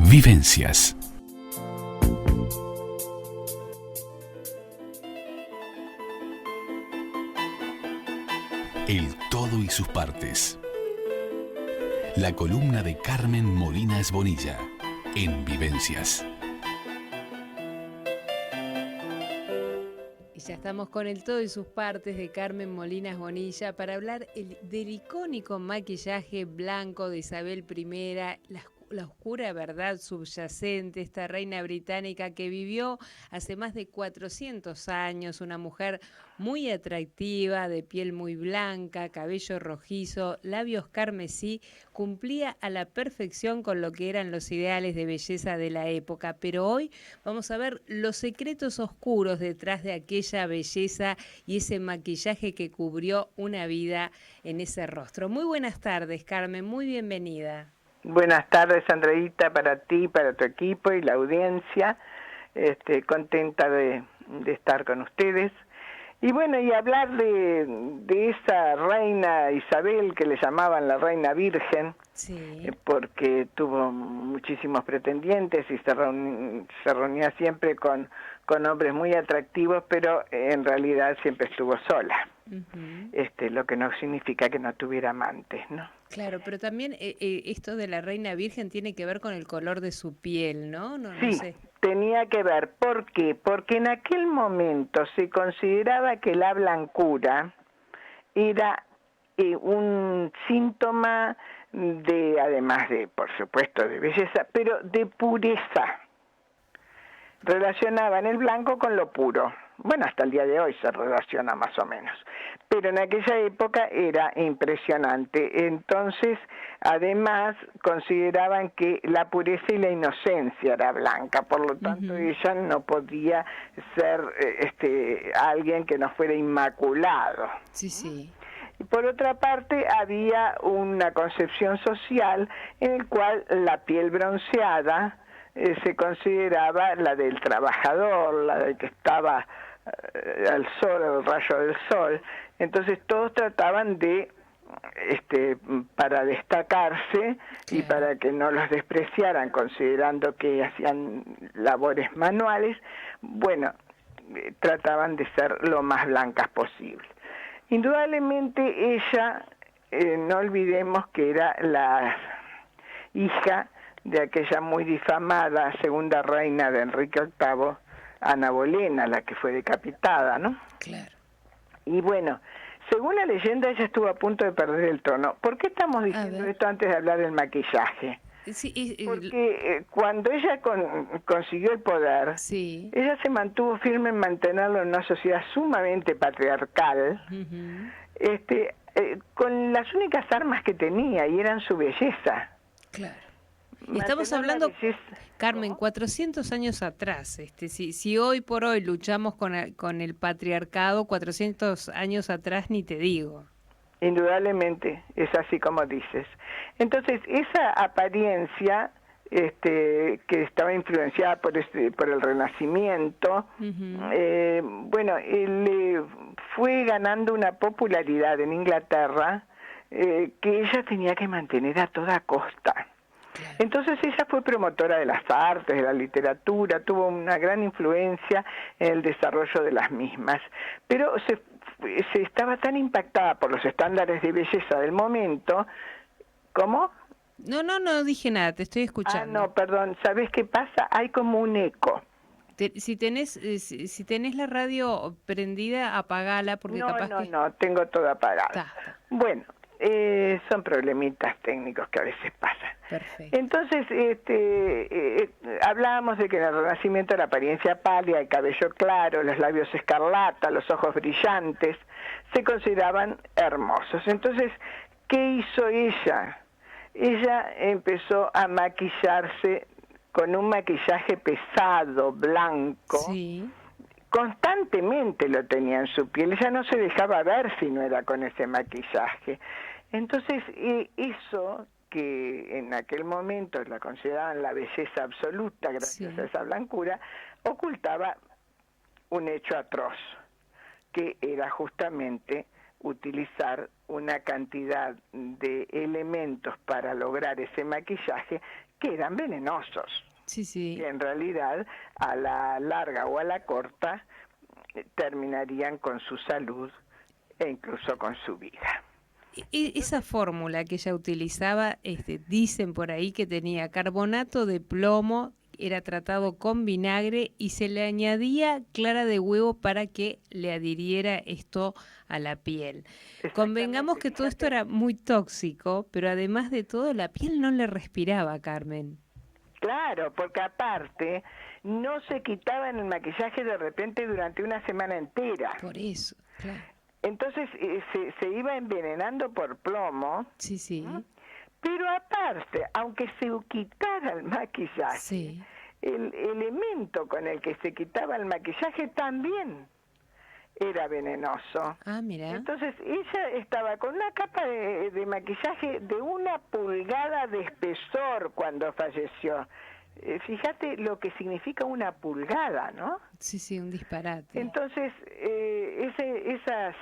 Vivencias. El todo y sus partes. La columna de Carmen Molinas Bonilla en Vivencias. Y ya estamos con el todo y sus partes de Carmen Molinas Bonilla para hablar del icónico maquillaje blanco de Isabel I, la oscura verdad subyacente, esta reina británica que vivió hace más de 400 años, una mujer muy atractiva, de piel muy blanca, cabello rojizo, labios carmesí, cumplía a la perfección con lo que eran los ideales de belleza de la época. Pero hoy vamos a ver los secretos oscuros detrás de aquella belleza y ese maquillaje que cubrió una vida en ese rostro. Muy buenas tardes, Carmen, muy bienvenida. Buenas tardes, Andreita, para ti, para tu equipo y la audiencia. Contenta de estar con ustedes. Y bueno, y hablar de esa reina Isabel que le llamaban la reina virgen, sí, porque tuvo muchísimos pretendientes y se reunía siempre con hombres muy atractivos, pero en realidad siempre estuvo sola. Uh-huh. Lo que no significa que no tuviera amantes, ¿no? Claro, pero también esto de la reina virgen tiene que ver con el color de su piel, ¿no? Sí, no sé. Tenía que ver. ¿Por qué? Porque en aquel momento se consideraba que la blancura era un síntoma de, además de, por supuesto, de belleza, pero de pureza. Relacionaban el blanco con lo puro. Bueno, hasta el día de hoy se relaciona más o menos. Pero en aquella época era impresionante. Entonces, además, consideraban que la pureza y la inocencia era blanca. Por lo tanto, uh-huh, ella no podía ser alguien que no fuera inmaculado. Sí, sí. Y por otra parte, había una concepción social en el cual la piel bronceada se consideraba la del trabajador, la del que estaba al sol, al rayo del sol. Entonces todos trataban de, para destacarse y para que no los despreciaran, considerando que hacían labores manuales, bueno, trataban de ser lo más blancas posible. Indudablemente ella, no olvidemos que era la hija de aquella muy difamada segunda reina de Enrique VIII, Ana Bolena, la que fue decapitada, ¿no? Claro. Y bueno, según la leyenda, ella estuvo a punto de perder el trono. ¿Por qué estamos diciendo esto antes de hablar del maquillaje? Sí, porque cuando ella consiguió el poder, sí, ella se mantuvo firme en mantenerlo en una sociedad sumamente patriarcal, uh-huh, con las únicas armas que tenía, y eran su belleza. Claro. Estamos hablando, Carmen, 400 años atrás. Si hoy por hoy luchamos con el patriarcado, 400 años atrás ni te digo. Indudablemente, es así como dices. Entonces, esa apariencia que estaba influenciada por el Renacimiento, uh-huh, le fue ganando una popularidad en Inglaterra que ella tenía que mantener a toda costa. Entonces ella fue promotora de las artes, de la literatura, tuvo una gran influencia en el desarrollo de las mismas, pero se estaba tan impactada por los estándares de belleza del momento. ¿Cómo? No dije nada, te estoy escuchando. No, perdón, ¿sabes qué pasa? Hay como un eco. Si tenés la radio prendida, apagala, porque capaz que... No, tengo todo apagado. Está. Bueno, son problemitas técnicos que a veces pasan. Perfecto. Entonces, hablábamos de que en el Renacimiento la apariencia pálida, el cabello claro, los labios escarlata, los ojos brillantes, se consideraban hermosos. Entonces, ¿qué hizo ella? Ella empezó a maquillarse con un maquillaje pesado, blanco. Sí. Constantemente lo tenía en su piel, ella no se dejaba ver si no era con ese maquillaje. Entonces, eso que en aquel momento la consideraban la belleza absoluta gracias a esa blancura, ocultaba un hecho atroz, que era justamente utilizar una cantidad de elementos para lograr ese maquillaje que eran venenosos. Sí, sí. Que en realidad a la larga o a la corta terminarían con su salud e incluso con su vida. Esa fórmula que ella utilizaba, dicen por ahí que tenía carbonato de plomo, era tratado con vinagre y se le añadía clara de huevo para que le adhiriera esto a la piel. Convengamos que todo esto era muy tóxico, pero además de todo la piel no le respiraba, Carmen. Claro, porque aparte no se quitaban el maquillaje de repente durante una semana entera. Por eso, claro. Entonces se iba envenenando por plomo. Sí, sí. ¿No? Pero aparte, aunque se quitara el maquillaje, sí, el elemento con el que se quitaba el maquillaje también era venenoso. Ah, mira. Entonces ella estaba con una capa de maquillaje de 1 pulgada de espesor cuando falleció. Fíjate lo que significa 1 pulgada, ¿no? Sí, sí, un disparate. Entonces, esas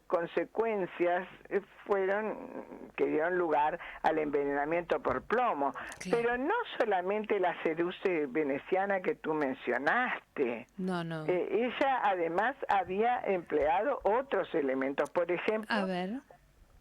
consecuencias que dieron lugar al envenenamiento por plomo. Claro. Pero no solamente la seduce veneciana que tú mencionaste. No, no. Ella además había empleado otros elementos. Por ejemplo, a ver,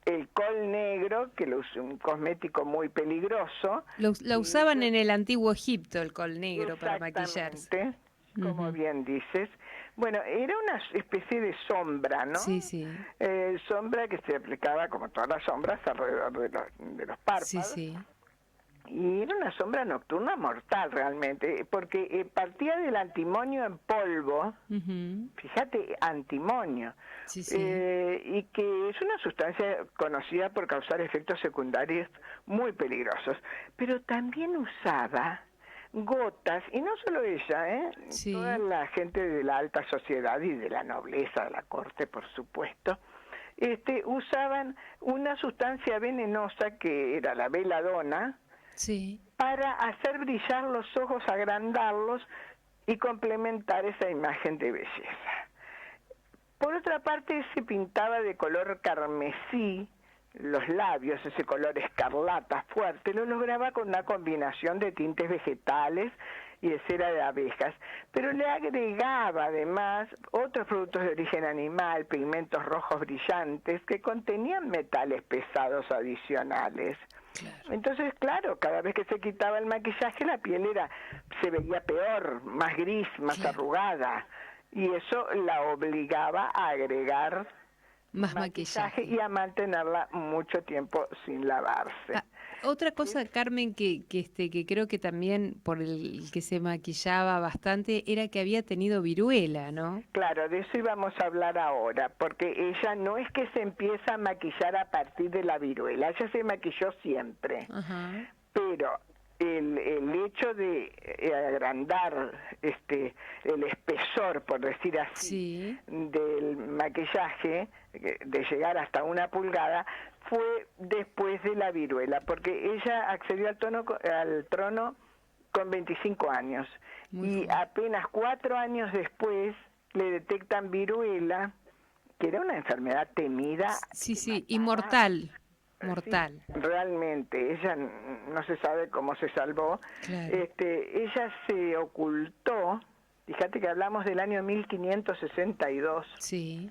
el col negro, que es un cosmético muy peligroso. Lo usaban en el antiguo Egipto, el col negro, para maquillarse. Como bien dices. Bueno, era una especie de sombra, ¿no? Sí, sí. Sombra que se aplicaba, como todas las sombras, alrededor de los párpados. Sí, sí. Y era una sombra nocturna mortal realmente, porque partía del antimonio en polvo, fíjate, antimonio, sí, sí. Y que es una sustancia conocida por causar efectos secundarios muy peligrosos, pero también usaba gotas, y no solo ella, sí. Toda la gente de la alta sociedad y de la nobleza, de la corte, por supuesto, usaban una sustancia venenosa que era la beladona, sí. para hacer brillar los ojos, agrandarlos y complementar esa imagen de belleza. Por otra parte, se pintaba de color carmesí los labios, ese color escarlata fuerte, lo lograba con una combinación de tintes vegetales y de cera de abejas, pero le agregaba además otros productos de origen animal, pigmentos rojos brillantes que contenían metales pesados adicionales. Claro. Entonces, claro, cada vez que se quitaba el maquillaje la piel se veía peor, más gris, más arrugada, y eso la obligaba a agregar más maquillaje y a mantenerla mucho tiempo sin lavarse. Otra cosa, Carmen, que creo que también por el que se maquillaba bastante era que había tenido viruela, ¿no? Claro, de eso íbamos a hablar ahora, porque ella no es que se empieza a maquillar a partir de la viruela, ella se maquilló siempre. Ajá. Pero el hecho de agrandar el espesor, por decir así, del maquillaje, de llegar hasta 1 pulgada, fue después de la viruela, porque ella accedió al trono con 25 años. Y apenas 4 años después le detectan viruela, que era una enfermedad temida. Sí, sí, y mortal. Mortal. Sí, realmente, ella no se sabe cómo se salvó. Claro. Ella se ocultó, fíjate que hablamos del año 1562. Sí.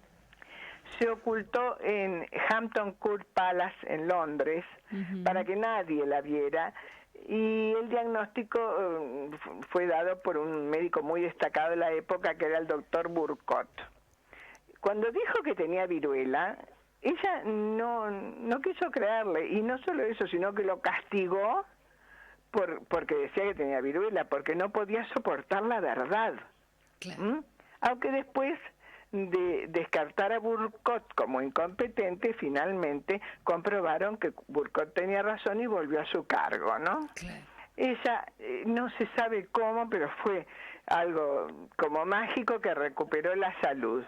Se ocultó en Hampton Court Palace en Londres para que nadie la viera, y el diagnóstico fue dado por un médico muy destacado de la época, que era el doctor Burcott. Cuando dijo que tenía viruela, ella no quiso creerle, y no solo eso, sino que lo castigó porque decía que tenía viruela, porque no podía soportar la verdad. Claro. Aunque después de descartar a Burcott como incompetente, finalmente comprobaron que Burcott tenía razón y volvió a su cargo, ¿no? Claro. Ella no se sabe cómo, pero fue algo como mágico, que recuperó la salud.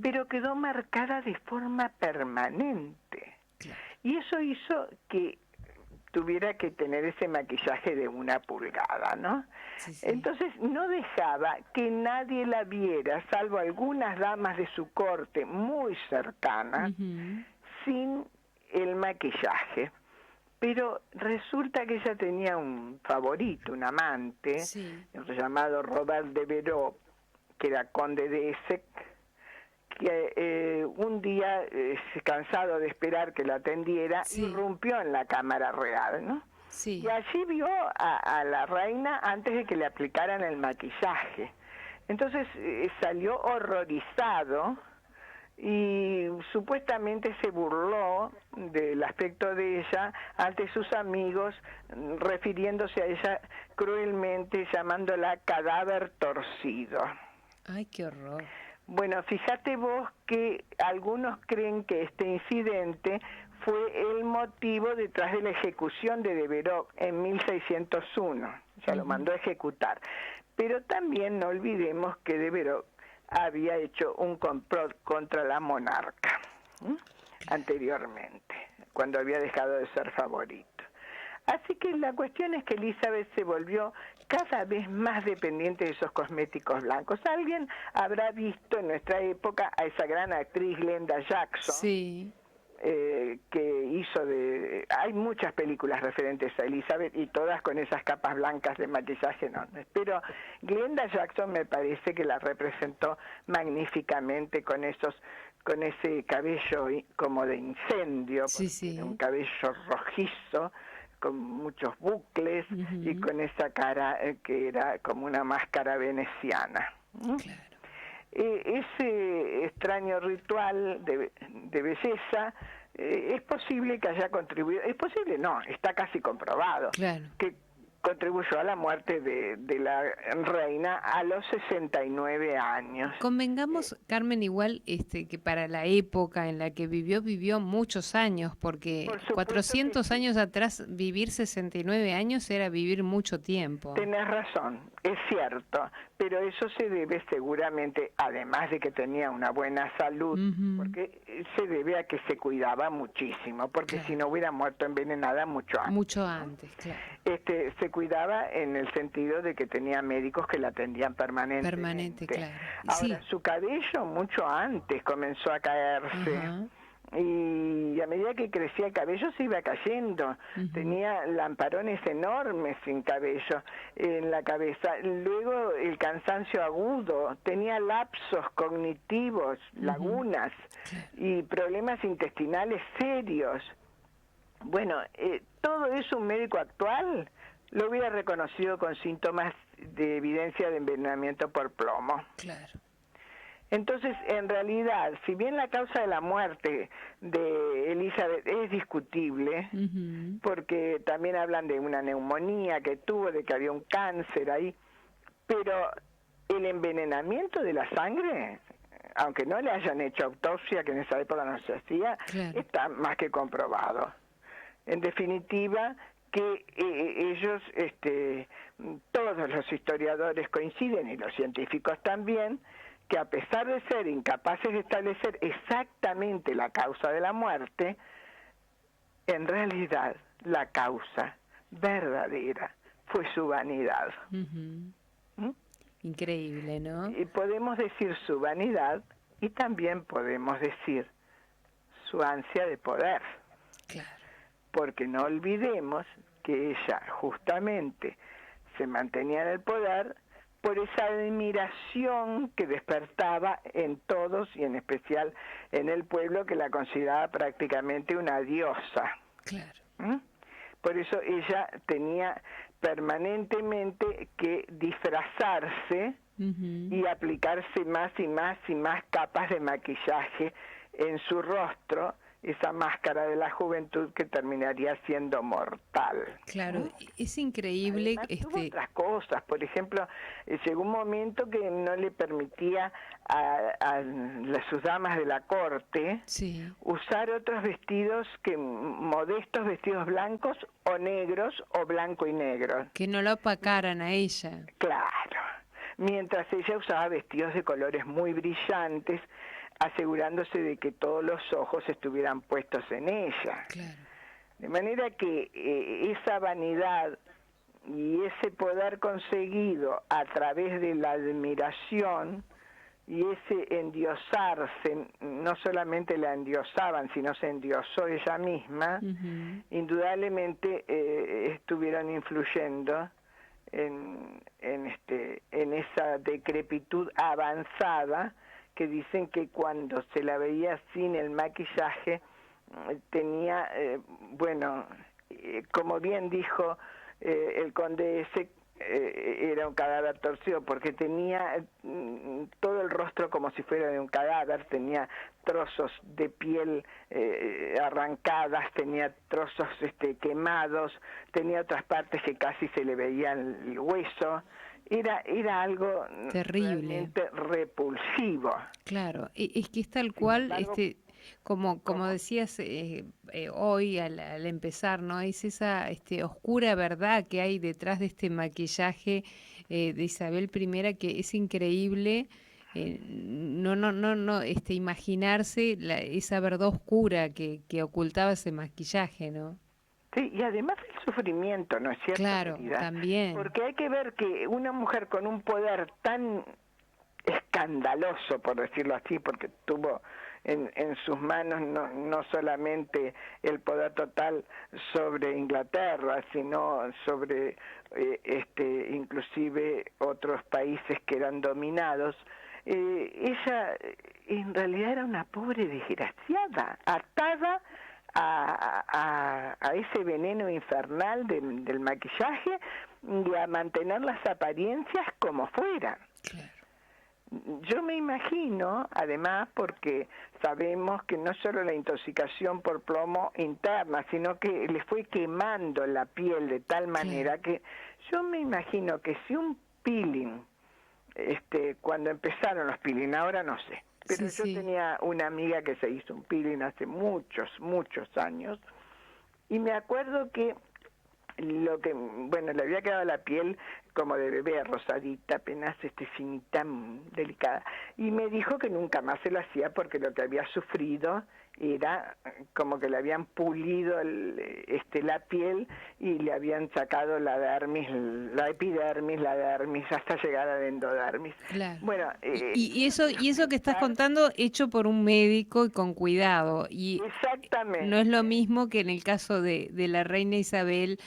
Pero quedó marcada de forma permanente. Claro. Y eso hizo que tuviera que tener ese maquillaje de 1 pulgada, ¿no? Sí, sí. Entonces no dejaba que nadie la viera, salvo algunas damas de su corte muy cercanas, sin el maquillaje. Pero resulta que ella tenía un favorito, un amante, llamado Robert de Verot, que era conde de Essex, que un día, cansado de esperar que lo atendiera, irrumpió en la cámara real, ¿no? Sí. Y allí vio a la reina antes de que le aplicaran el maquillaje. Entonces salió horrorizado y supuestamente se burló del aspecto de ella ante sus amigos, refiriéndose a ella cruelmente, llamándola cadáver torcido. Ay, qué horror. Bueno, fíjate vos que algunos creen que este incidente fue el motivo detrás de la ejecución de Verot en 1601. Ya lo mandó a ejecutar. Pero también no olvidemos que de Verot había hecho un complot contra la monarca anteriormente, cuando había dejado de ser favorito. Así que la cuestión es que Elizabeth se volvió cada vez más dependiente de esos cosméticos blancos. Alguien habrá visto en nuestra época a esa gran actriz Glenda Jackson, que hizo hay muchas películas referentes a Elizabeth y todas con esas capas blancas de maquillaje enormes, pero Glenda Jackson me parece que la representó magníficamente con ese cabello como de incendio, un cabello rojizo con muchos bucles y con esa cara que era como una máscara veneciana. Claro. Ese extraño ritual de belleza es posible que haya contribuido, es posible, no, está casi comprobado, que contribuyó a la muerte de la reina a los 69 años. Convengamos, Carmen, igual que para la época en la que vivió muchos años, porque 400 años atrás vivir 69 años era vivir mucho tiempo. Tenés razón, es cierto, pero eso se debe seguramente, además de que tenía una buena salud, porque se debe a que se cuidaba muchísimo, porque si no hubiera muerto envenenada mucho antes. Mucho antes, claro. Se cuidaba en el sentido de que tenía médicos que la atendían permanentemente. Permanente, claro. Ahora, su cabello mucho antes comenzó a caerse. Y a medida que crecía el cabello se iba cayendo. Tenía lamparones enormes sin cabello en la cabeza. Luego el cansancio agudo, tenía lapsos cognitivos, lagunas y problemas intestinales serios. Bueno, todo eso un médico actual lo hubiera reconocido con síntomas de evidencia de envenenamiento por plomo. Claro. Entonces, en realidad, si bien la causa de la muerte de Elizabeth es discutible, porque también hablan de una neumonía que tuvo, de que había un cáncer ahí, pero el envenenamiento de la sangre, aunque no le hayan hecho autopsia, que en esa época no se hacía, está más que comprobado. En definitiva, que ellos, todos los historiadores coinciden, y los científicos también, que a pesar de ser incapaces de establecer exactamente la causa de la muerte, en realidad la causa verdadera fue su vanidad. Increíble, ¿no? Y podemos decir su vanidad y también podemos decir su ansia de poder. Claro. Porque no olvidemos que ella justamente se mantenía en el poder por esa admiración que despertaba en todos y en especial en el pueblo, que la consideraba prácticamente una diosa. Claro. Por eso ella tenía permanentemente que disfrazarse y aplicarse más y más y más capas de maquillaje en su rostro, esa máscara de la juventud que terminaría siendo mortal. Claro, es increíble. Tuvo otras cosas, por ejemplo, llegó un momento que no le permitía a sus damas de la corte usar otros vestidos modestos vestidos blancos o negros o blanco y negro. Que no la opacaran a ella. Claro, mientras ella usaba vestidos de colores muy brillantes, asegurándose de que todos los ojos estuvieran puestos en ella. Claro. De manera que esa vanidad y ese poder conseguido a través de la admiración y ese endiosarse, no solamente la endiosaban, sino se endiosó ella misma, indudablemente estuvieron influyendo en esa decrepitud avanzada, que dicen que cuando se la veía sin el maquillaje tenía, como bien dijo el conde ese, era un cadáver torcido porque tenía todo el rostro como si fuera de un cadáver, tenía trozos de piel arrancadas, tenía trozos quemados, tenía otras partes que casi se le veía el hueso. Era algo terrible, realmente repulsivo. Claro, es que es tal cual, como decías hoy al empezar, ¿no? Es esa oscura verdad que hay detrás de este maquillaje de Isabel I, que es increíble. No, imaginarse esa verdad oscura que ocultaba ese maquillaje, ¿no? Sí, y además el sufrimiento, ¿no es cierto? Claro, querida? También. Porque hay que ver que una mujer con un poder tan escandaloso, por decirlo así, porque tuvo en sus manos no solamente el poder total sobre Inglaterra, sino sobre inclusive otros países que eran dominados. Ella en realidad era una pobre desgraciada, atada a ese veneno infernal del maquillaje y a mantener las apariencias como fueran. Claro. Yo me imagino, además, porque sabemos que no solo la intoxicación por plomo interna, sino que le fue quemando la piel de tal manera que yo me imagino que si un peeling, cuando empezaron los peeling, ahora no sé, pero yo tenía una amiga que se hizo un peeling hace muchos años, y me acuerdo que le había quedado la piel como de bebé, rosadita, apenas finita, delicada, y me dijo que nunca más se lo hacía porque lo que había sufrido era como que le habían pulido la piel y le habían sacado la dermis, la epidermis, la dermis, hasta llegar a la endodermis. Claro. Bueno, y eso que estás contando hecho por un médico y con cuidado. Y exactamente. No es lo mismo que en el caso de la reina Isabel,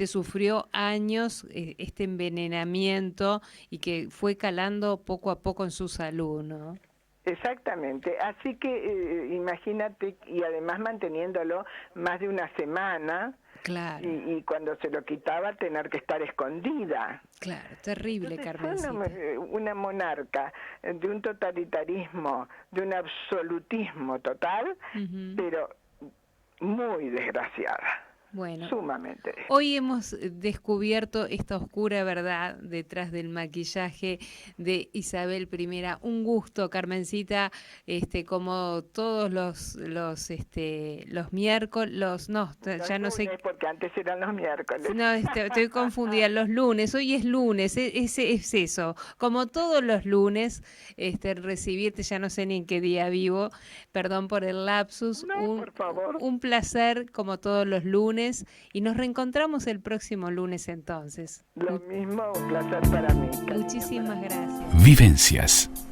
sufrió años este envenenamiento y que fue calando poco a poco en su salud, ¿no? Exactamente, así que imagínate, y además manteniéndolo más de una semana, claro. y cuando se lo quitaba tener que estar escondida. Claro, terrible. Entonces, Carmencita. Una monarca de un totalitarismo, de un absolutismo total, pero muy desgraciada. Bueno, sumamente. Hoy hemos descubierto esta oscura verdad detrás del maquillaje de Isabel I. Un gusto, Carmencita, como todos los miércoles, ya no sé. Porque antes eran los miércoles. No, estoy confundida. Los lunes, hoy es lunes, es eso. Como todos los lunes, recibirte, ya no sé ni en qué día vivo. Perdón por el lapsus. Por favor. Un placer, como todos los lunes. Y nos reencontramos el próximo lunes entonces. Lo mismo, un placer para mí. Muchísimas gracias. Vivencias.